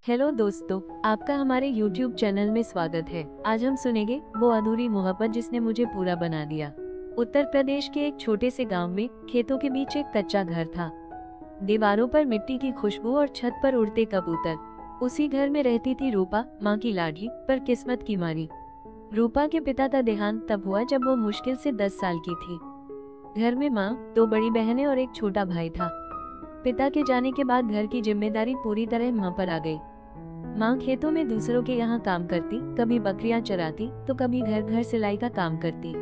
Hello दोस्तों, आपका हमारे YouTube चैनल में स्वागत है। आज हम सुनेंगे वो अधूरी मोहब्बत जिसने मुझे पूरा बना दिया। उत्तर प्रदेश के एक छोटे से गांव में खेतों के बीच एक कच्चा घर था। दीवारों पर मिट्टी की खुशबू और छत पर उड़ते कबूतर। उसी घर में रहती थी रूपा, माँ की लाडली पर किस्मत की मारी। रूपा के पिता का देहांत तब हुआ जब वो मुश्किल से 10 साल की थी। घर में माँ, दो बड़ी बहनें और एक छोटा भाई था। पिता के जाने के बाद घर की जिम्मेदारी पूरी तरह माँ पर आ गई। माँ खेतों में दूसरों के यहाँ काम करती, कभी बकरियां चराती तो कभी घर घर सिलाई का काम करती।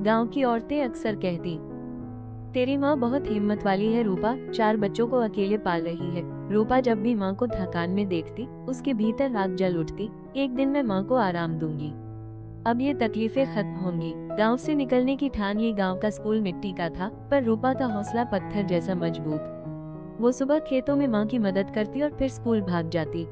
गांव की औरतें अक्सर कहती, तेरी माँ बहुत हिम्मत वाली है रूपा, 4 बच्चों को अकेले पाल रही है। रूपा जब भी माँ को थकान में देखती, उसके भीतर आग जल उठती, एक दिन मैं माँ को आराम दूंगी, अब ये तकलीफें खत्म होंगी। गांव से निकलने की ठान ली। गांव का स्कूल मिट्टी का था, पर रूपा का हौसला पत्थर जैसा मजबूत। वो सुबह खेतों में माँ की मदद करती और फिर स्कूल भाग जाती।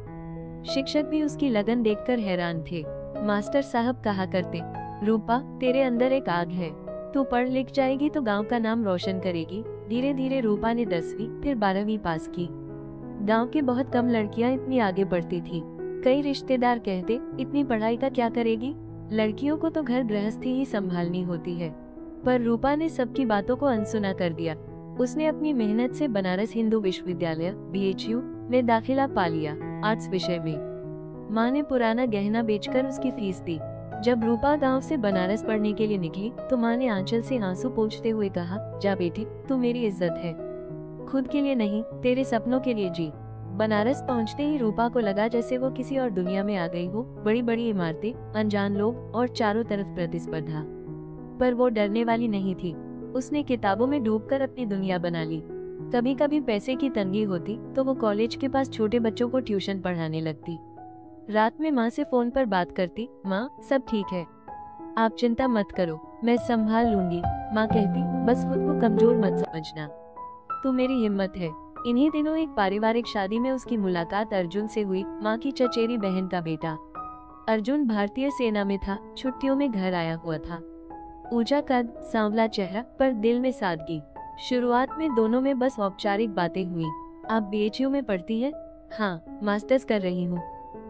शिक्षक भी उसकी लगन देखकर हैरान थे। मास्टर साहब कहा करते, रूपा, तेरे अंदर एक आग है, तू पढ़ लिख जाएगी तो गांव का नाम रोशन करेगी। धीरे धीरे रूपा ने 10वीं फिर 12वीं पास की। गांव की बहुत कम लड़कियां इतनी आगे बढ़ती थी। कई रिश्तेदार कहते, इतनी पढ़ाई का क्या करेगी, लड़कियों को तो घर गृहस्थी ही संभालनी होती है। पर रूपा ने सबकी बातों को अनसुना कर दिया। उसने अपनी मेहनत से बनारस हिंदू विश्वविद्यालय BHU में दाखिला पा लिया, आर्ट्स विषय में। माँ ने पुराना गहना बेचकर उसकी फीस दी। जब रूपा गांव से बनारस पढ़ने के लिए निकली तो माँ ने आंचल से आंसू पोंछते हुए कहा, जा बेटी, तू मेरी इज्जत है, खुद के लिए नहीं तेरे सपनों के लिए जी। बनारस पहुंचते ही रूपा को लगा जैसे वो किसी और दुनिया में आ गई हो। बड़ी बड़ी इमारतें, अनजान लोग और चारों तरफ प्रतिस्पर्धा। पर वो डरने वाली नहीं थी। उसने किताबों में डूबकर अपनी दुनिया बना ली। कभी कभी पैसे की तंगी होती तो वो कॉलेज के पास छोटे बच्चों को ट्यूशन पढ़ाने लगती। रात में माँ से फोन पर बात करती, माँ सब ठीक है, आप चिंता मत करो, मैं संभाल लूंगी। माँ कहती, बस खुद को कमजोर मत समझना, तू मेरी हिम्मत है। इन्हीं दिनों एक पारिवारिक शादी में उसकी मुलाकात अर्जुन से हुई, माँ की चचेरी बहन का बेटा। अर्जुन भारतीय सेना में था, छुट्टियों में घर आया हुआ था। ऊंचा कद, सांवला चेहरा, पर दिल में सादगी। शुरुआत में दोनों में बस औपचारिक बातें हुई। आप BHU में पढ़ती हैं? हाँ, मास्टर्स कर रही हूँ।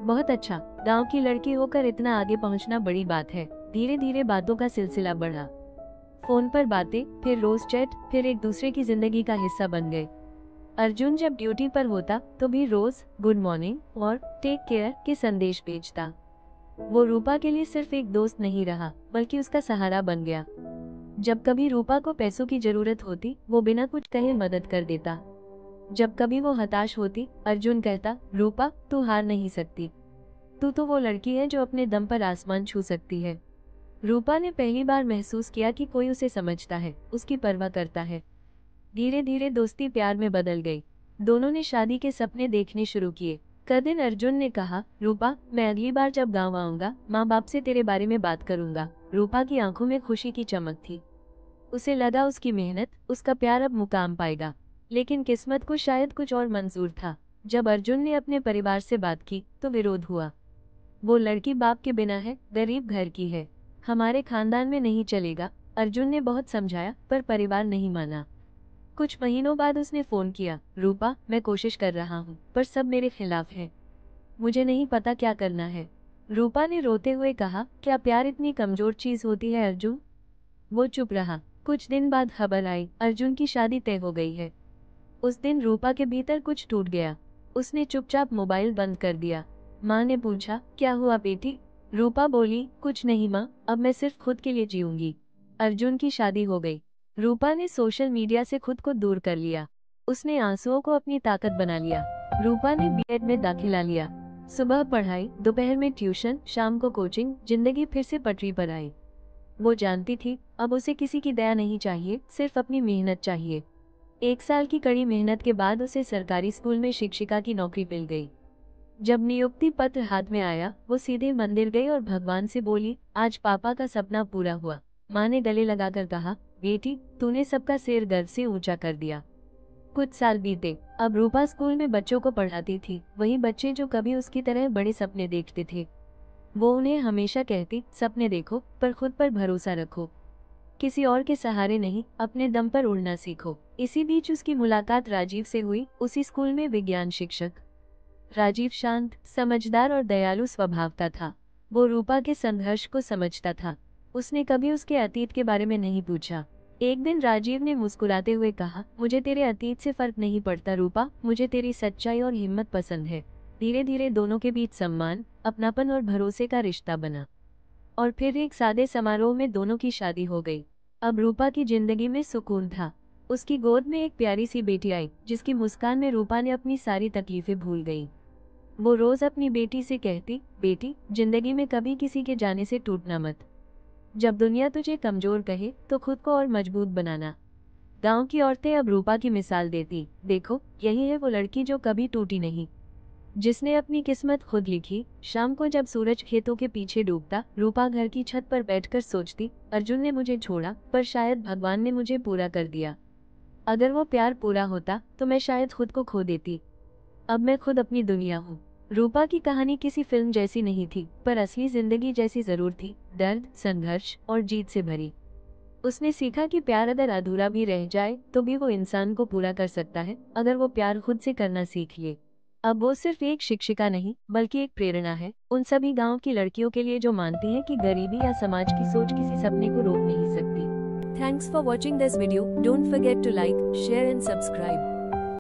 बहुत अच्छा, गांव की लड़की होकर इतना आगे पहुँचना बड़ी बात है। धीरे धीरे बातों का सिलसिला बढ़ा। फोन पर बातें, फिर रोज चैट, फिर एक दूसरे की जिंदगी का हिस्सा बन गए। अर्जुन जब ड्यूटी पर होता तो भी रोज गुड मॉर्निंग और टेक केयर के संदेश भेजता। वो रूपा के लिए सिर्फ एक दोस्त नहीं रहा, बल्कि उसका सहारा बन गया। जब कभी रूपा को पैसों की जरूरत होती, वो बिना कुछ कहे मदद कर देता। जब कभी वो हताश होती, अर्जुन कहता, रूपा, तू हार नहीं सकती, तू तो वो लड़की है जो अपने दम पर आसमान छू सकती है। रूपा ने पहली बार महसूस किया कि कोई उसे समझता है, उसकी परवाह करता है। धीरे धीरे दोस्ती प्यार में बदल गई। दोनों ने शादी के सपने देखने शुरू किए। एक दिन अर्जुन ने कहा, रूपा, मैं अगली बार जब गांव आऊंगा माँ बाप से तेरे बारे में बात करूंगा। रूपा की आंखों में खुशी की चमक थी। उसे लगा उसकी मेहनत, उसका प्यार अब मुकाम पाएगा। लेकिन किस्मत को शायद कुछ और मंजूर था। जब अर्जुन ने अपने परिवार से बात की तो विरोध हुआ। वो लड़की बाप के बिना है, गरीब घर की है, हमारे खानदान में नहीं चलेगा। अर्जुन ने बहुत समझाया, पर परिवार नहीं माना। कुछ महीनों बाद उसने फोन किया, रूपा, मैं कोशिश कर रहा हूँ, पर सब मेरे खिलाफ है, मुझे नहीं पता क्या करना है। रूपा ने रोते हुए कहा, क्या प्यार इतनी कमजोर चीज होती है अर्जुन? वो चुप रहा। कुछ दिन बाद खबर आई, अर्जुन की शादी तय हो गई है। उस दिन रूपा के भीतर कुछ टूट गया। उसने चुपचाप मोबाइल बंद कर दिया। माँ ने पूछा, क्या हुआ बेटी? रूपा बोली, कुछ नहीं माँ, अब मैं सिर्फ खुद के लिए जीऊंगी। अर्जुन की शादी हो गई। रूपा ने सोशल मीडिया से खुद को दूर कर लिया। उसने आंसुओं को अपनी ताकत बना लिया। रूपा ने B.Ed में दाखिला लिया। सुबह पढ़ाई, दोपहर में ट्यूशन, शाम को कोचिंग, जिंदगी फिर से पटरी पर आई। वो जानती थी, अब उसे किसी की दया नहीं चाहिए, सिर्फ अपनी मेहनत चाहिए। 1 साल की कड़ी मेहनत के बाद उसे सरकारी स्कूल में शिक्षिका की नौकरी मिल गई। जब नियुक्ति पत्र हाथ में आया, वो सीधे मंदिर गई और भगवान से बोली, आज पापा का सपना पूरा हुआ। माँ ने गले लगाकर कहा, बेटी, तूने सबका सिर गर्व से ऊंचा कर दिया। कुछ साल बीते। अब रूपा स्कूल में बच्चों को पढ़ाती थी, वही बच्चे जो कभी उसकी तरह बड़े सपने देखते थे। वो उन्हें हमेशा कहती, सपने देखो, पर खुद पर भरोसा रखो, किसी और के सहारे नहीं, अपने दम पर उड़ना सीखो। इसी बीच उसकी मुलाकात राजीव से हुई, उसी स्कूल में विज्ञान शिक्षक। राजीव शांत, समझदार और दयालु स्वभाव का था। वो रूपा के संघर्ष को समझता था। उसने कभी उसके अतीत के बारे में नहीं पूछा। एक दिन राजीव ने मुस्कुराते हुए कहा, मुझे तेरे अतीत से फर्क नहीं पड़ता रूपा, मुझे तेरी सच्चाई और हिम्मत पसंद है। धीरे धीरे दोनों के बीच सम्मान, अपनापन और भरोसे का रिश्ता बना। और फिर एक सादे समारोह में दोनों की शादी हो गई। अब रूपा की जिंदगी में सुकून था। उसकी गोद में एक प्यारी सी बेटी आई, जिसकी मुस्कान में रूपा ने अपनी सारी तकलीफें भूल गई। वो रोज अपनी बेटी से कहती, बेटी, जिंदगी में कभी किसी के जाने से टूटना मत। जब दुनिया तुझे कमजोर कहे तो खुद को और मजबूत बनाना। गांव की औरतें अब रूपा की मिसाल देती, देखो, यही है वो लड़की जो कभी टूटी नहीं, जिसने अपनी किस्मत खुद लिखी। शाम को जब सूरज खेतों के पीछे डूबता, रूपा घर की छत पर बैठकर सोचती, अर्जुन ने मुझे छोड़ा, पर शायद भगवान ने मुझे पूरा कर दिया। अगर वो प्यार पूरा होता तो मैं शायद खुद को खो देती। अब मैं खुद अपनी दुनिया हूँ। रूपा की कहानी किसी फिल्म जैसी नहीं थी, पर असली जिंदगी जैसी जरूर थी, दर्द, संघर्ष और जीत से भरी। उसने सीखा कि प्यार अगर अधूरा भी रह जाए तो भी वो इंसान को पूरा कर सकता है, अगर वो प्यार खुद से करना सीख ले। अब वो सिर्फ एक शिक्षिका नहीं, बल्कि एक प्रेरणा है उन सभी गांव की लड़कियों के लिए जो मानती हैं कि गरीबी या समाज की सोच किसी सपने को रोक नहीं सकती। Thanks for watching this video. Don't forget to like, share and subscribe.